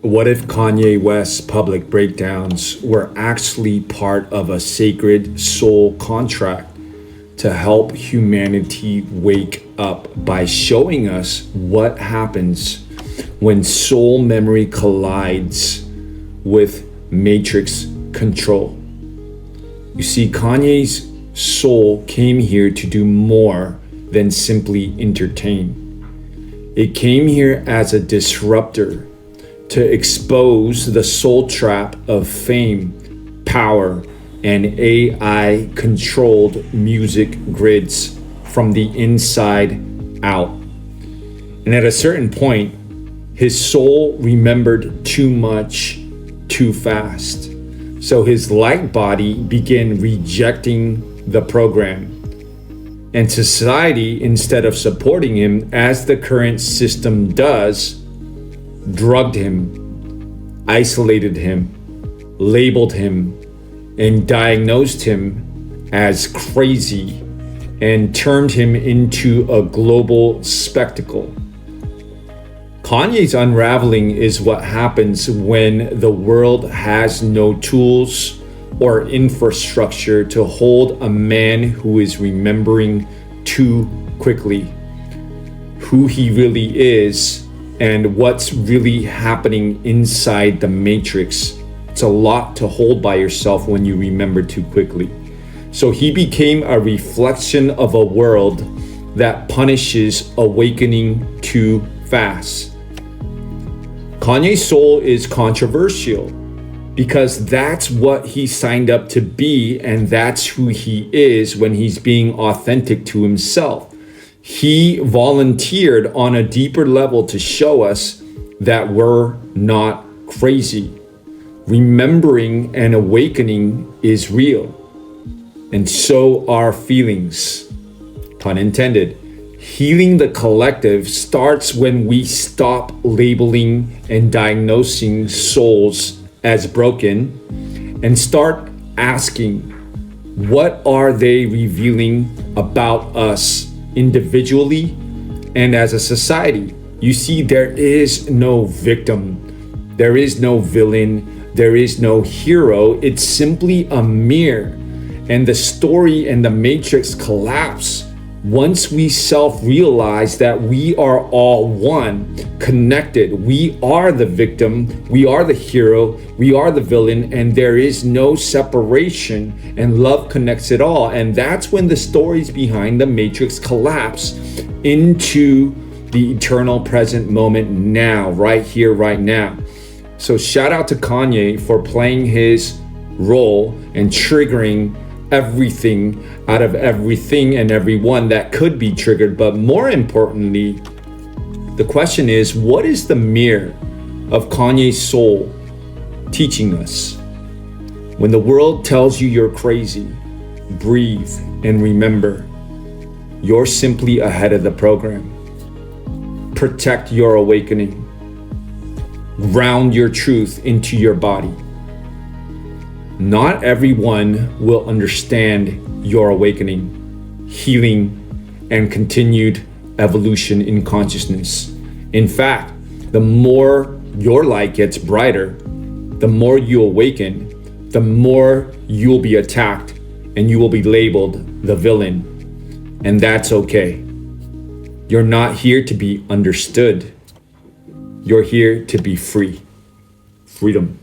What if Kanye West's public breakdowns were actually part of a sacred soul contract to help humanity wake up by showing us what happens when soul memory collides with matrix control? You see, Kanye's soul came here to do more than simply entertain. It came here as a disruptor to expose the soul trap of fame, power, and AI-controlled music grids from the inside out. And at a certain point, his soul remembered too much too fast. So his light body began rejecting the program. And society, instead of supporting him as the current system does, drugged him, isolated him, labeled him, and diagnosed him as crazy and turned him into a global spectacle. Kanye's unraveling is what happens when the world has no tools or infrastructure to hold a man who is remembering too quickly who he really is and what's really happening inside the matrix. It's a lot to hold by yourself when you remember too quickly. So he became a reflection of a world that punishes awakening too fast. Kanye's soul is controversial because that's what he signed up to be, and that's who he is when he's being authentic to himself. He volunteered on a deeper level to show us that we're not crazy. Remembering and awakening is real, and so are feelings, pun intended. Healing the collective starts when we stop labeling and diagnosing souls as broken and start asking, what are they revealing about us individually and as a society? You see, there is no victim, there is no villain, there is no hero. It's simply a mirror, and the story and the matrix collapse once we self-realize that we are all one, connected. We are the victim, we are the hero, we are the villain, and there is no separation, and love connects it all. And that's when the stories behind the matrix collapse into the eternal present moment now, right here, right now. So shout out to Kanye for playing his role and triggering everything out of everything and everyone that could be triggered. But more importantly, the question is, what is the mirror of Kanye's soul teaching us? When the world tells you you're crazy, breathe and remember, you're simply ahead of the program. Protect your awakening. Ground your truth into your body. Not everyone will understand your awakening, healing, and continued evolution in consciousness. In fact, the more your light gets brighter, the more you awaken, the more you'll be attacked and you will be labeled the villain. And that's okay. You're not here to be understood. You're here to be free. Freedom.